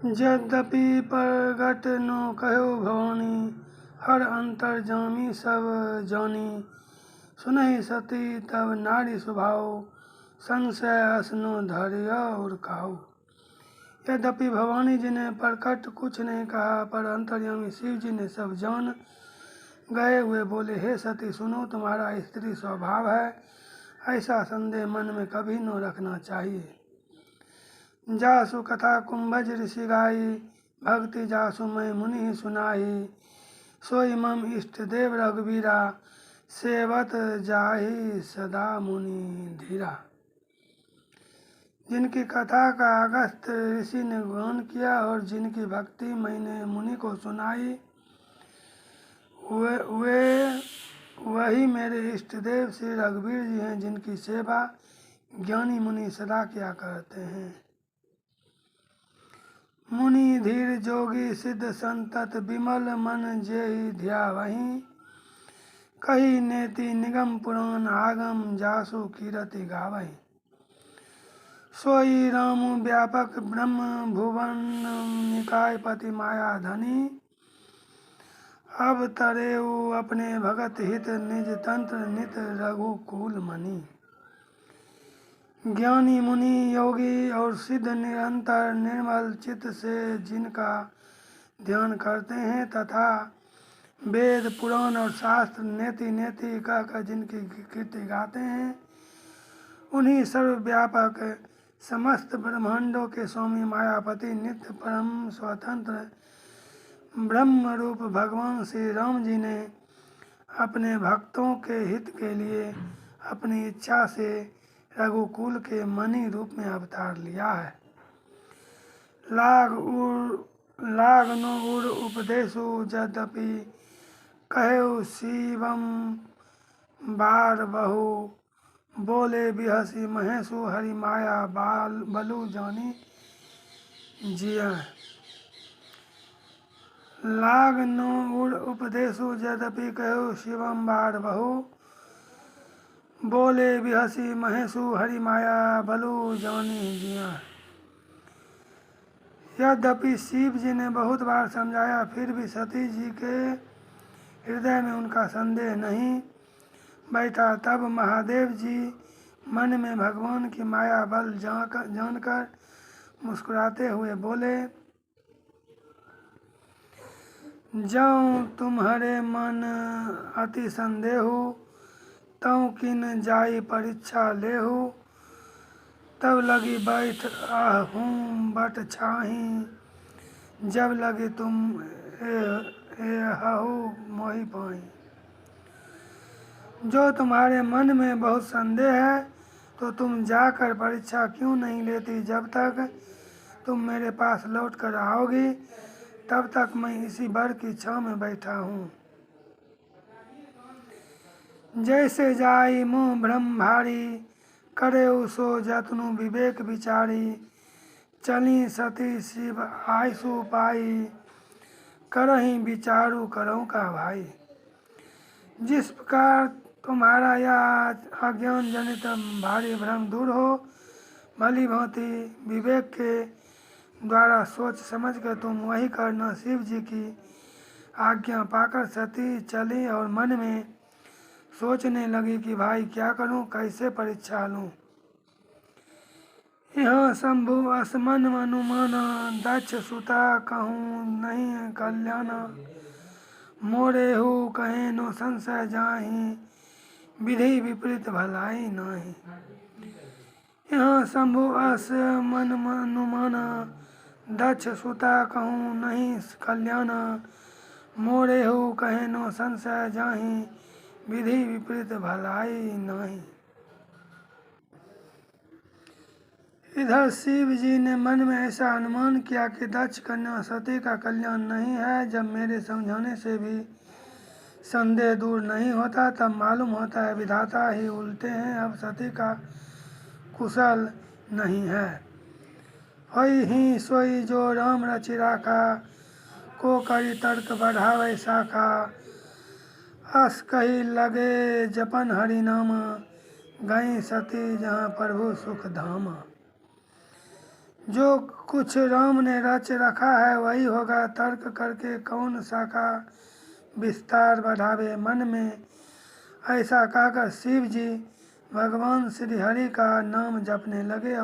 यद्यपि प्रगट नो कहो भवानी, हर अंतर जामी सब जानी। सुनहि सती तब नारी स्वभाव, संशय असनो धैर्य और काहू। यद्यपि भवानी जी ने प्रकट कुछ नहीं कहा, पर अंतर्यामी शिव जी ने सब जान गए हुए बोले, हे सती सुनो, तुम्हारा स्त्री स्वभाव है, ऐसा संदेह मन में कभी न रखना चाहिए। जासु कथा कुंभज ऋषि गाई, भक्ति जासु मैं मुनि सुनाई। सोई मम इष्ट देव रघुवीरा, सेवत जाहि सदा मुनि धीरा। जिनकी कथा का अगस्त्य ऋषि ने गान किया और जिनकी भक्ति मैंने मुनि को सुनाई, वे वही मेरे इष्ट देव श्री रघुवीर जी हैं, जिनकी सेवा ज्ञानी मुनि सदा किया करते हैं। मुनि धीर जोगी सिद्ध संतत, विमल मन जेहि ध्यावहीं। कही नेति निगम पुराण आगम, जासु कीरति गावहीं। सोई राम व्यापक ब्रह्म भुवन, निकाय पति माया धनी। अब तरेऊ अपने भगत हित, निज तंत्र नित रघुकुल मणि। ज्ञानी मुनि योगी और सिद्ध निरंतर निर्मल चित्त से जिनका ध्यान करते हैं, तथा वेद पुराण और शास्त्र नेति नेति कहकर जिनकी कीर्ति गाते हैं, उन्हीं सर्वव्यापक समस्त ब्रह्मांडों के स्वामी मायापति नित्य परम स्वतंत्र ब्रह्म रूप भगवान श्री राम जी ने अपने भक्तों के हित के लिए अपनी इच्छा से रघुकुल के मणि रूप में अवतार लिया है। लाग नो उर उपदेशु, यद्यपि कहे शिवम बार बहु। बोले बिहसी महेशु, हरि माया बलु जानी जिया। लाग नो उर उपदेशु, यद्यपि कहो शिवम बार बहु। बोले बिहसी महेशु, हरि माया बलु जानी जिया। यद्यपि शिव जी ने बहुत बार समझाया, फिर भी सती जी के हृदय में उनका संदेह नहीं बैठा। तब महादेव जी मन में भगवान की माया बल जानकर मुस्कुराते हुए बोले, जाऊं तुम्हारे मन अति संदेहु, तऊ किन जाई परीक्षा लेहु। तब लगी बैठ आहूं बट छाही, जब लगी तुम हहु मोहि पाई। जो तुम्हारे मन में बहुत संदेह है, तो तुम जाकर परीक्षा क्यों नहीं लेती। जब तक तुम मेरे पास लौट कर आओगी, तब तक मैं इसी वर की छाँव में बैठा हूँ। जैसे जाई मुँह ब्रह्म भारी, करे सो जतनु विवेक विचारी। चली सती शिव आयसु पाई, करहीं विचारू करऊँ का भाई। जिस प्रकार तुम्हारा यह अज्ञान जनित भारी भ्रम दूर हो, भली भांति विवेक के द्वारा सोच समझ कर तुम वही करना। शिव जी की आज्ञा पाकर सती चली और मन में सोचने लगी कि भाई क्या करूं, कैसे परीक्षा लूं। यहाँ शंभु असमन अनुमाना, दक्ष सुता कहूँ नहीं कल्याणा। मोरे हो कहे नो संशय जाहि, विधि विपरीत भलाई नाही। यहाँ शंभु असमन अनुमाना, दक्ष सुता कहूँ नहीं कल्याणा। मोरे हो कहे नो संशय जाहि, विधि विपरीत भलाई नहीं। इधर शिव जी ने मन में ऐसा अनुमान किया कि दक्ष कन्या सती का कल्याण नहीं है। जब मेरे समझाने से भी संदेह दूर नहीं होता, तब मालूम होता है विधाता ही उल्टे हैं। अब सती का कुशल नहीं है। होई ही सोई जो राम रचि राखा, को करी तर्क बढ़ावे शाखा। अस कही लगे जपन हरि नामा, गई सती जहाँ प्रभु सुख धामा। जो कुछ राम ने रच रखा है वही होगा, तर्क करके कौन सा का विस्तार बढ़ावे मन में। ऐसा कहकर शिव जी भगवान श्री हरि का नाम जपने लगे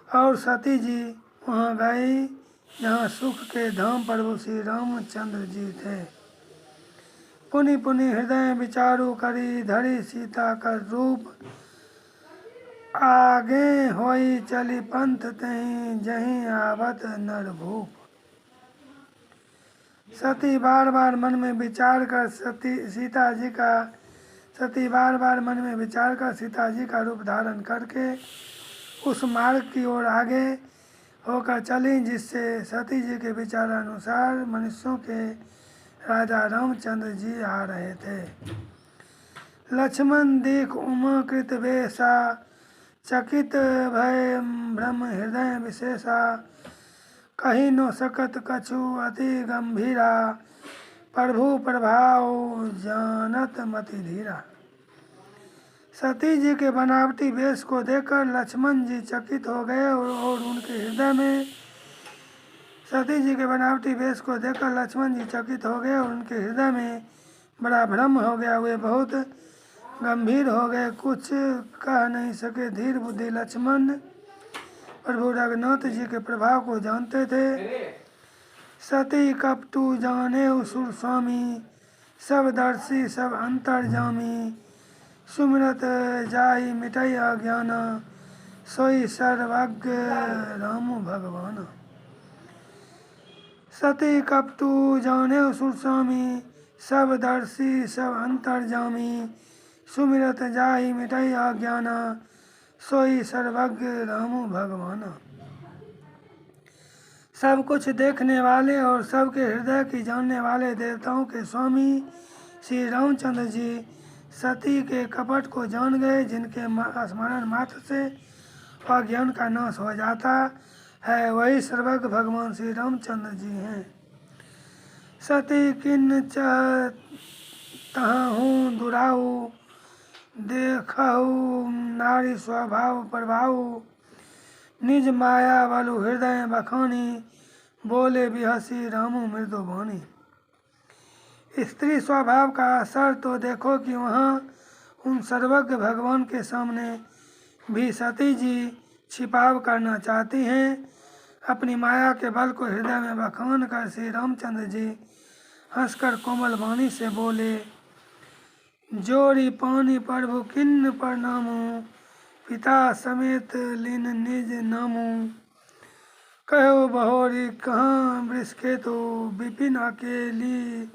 और सती जी वहाँ गई जहाँ सुख के धाम प्रभु श्री रामचंद्र जी थे। पुनि पुनि हृदय विचारू करी, धरी सीता का रूप, आगे होई चली पंथ तहीं, जहीं आवत नर भूप। सती बार बार मन में विचार कर सीता जी का रूप धारण करके उस मार्ग की ओर आगे होकर चली जिससे सती जी के विचारानुसार मनुष्यों के राजा रामचंद्र जी आ रहे थे। लक्ष्मण देख उमाकृत वेशा, चकित भय ब्रह्म हृदय विशेषा, कही नो सकत कछु अति गंभीरा, प्रभु प्रभाव जानत मति धीरा। सती जी के बनावटी वेश को देखकर लक्ष्मण जी चकित हो गए और उनके हृदय में बड़ा भ्रम हो गया। वे बहुत गंभीर हो गए, कुछ कह नहीं सके। धीर बुद्धि लक्ष्मण प्रभु रघुनाथ जी के प्रभाव को जानते थे। सती कपटू जाने असुर स्वामी, सब दर्शी सब अंतर्जामी, सुमिरत जाहि मिटई अज्ञान, सोई सर्वज्ञ राम भगवान। सती कपटू जाने असुर स्वामी, सब दर्शी सब अंतर्जामी, सुमिरत जाहि मिटई अज्ञान, सोई सर्वज्ञ राम भगवान। सब कुछ देखने वाले और सबके हृदय की जानने वाले देवताओं के स्वामी श्री रामचंद्र जी सती के कपट को जान गए, जिनके स्मरण मात्र से अज्ञान का नाश हो जाता है, वही सर्वज्ञ भगवान श्री रामचंद्र जी हैं। सती किन तहु दुराऊ, देखहु नारी स्वभाव प्रभाव, निज माया बलु हृदय बखानी, बोले बिहसी रामु मृदु वाणी। स्त्री स्वभाव का असर तो देखो कि वहाँ उन सर्वज्ञ भगवान के सामने भी सती जी छिपाव करना चाहती हैं। अपनी माया के बल को हृदय में बखान कर श्री रामचंद्र जी हंसकर कोमल वाणी से बोले, जोरी पानी प्रभु किन्न प्रणामु, पिता समेत लीन निज नामु, कहो बहोरी कहाँ वृषकेतु, विपिन अकेली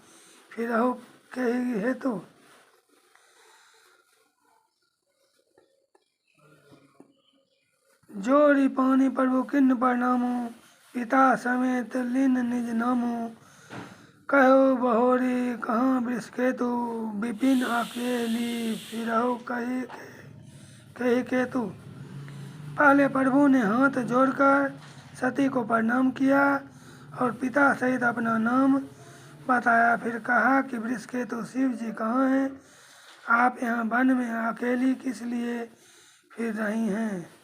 फिरहु कही हेतु। जोरी पानी प्रभु किन्न प्रणामु, पिता समेत लीन निज नामु, कहो बहोरी कहाँ वृषकेतु, विपिन अकेली फिरहु कही केतु। पहले प्रभु ने हाथ जोड़कर सती को प्रणाम किया और पिता सहित अपना नाम बताया। फिर कहा कि वृषकेतु शिव जी कहाँ हैं? आप यहाँ वन में अकेली किस लिए फिर रही हैं?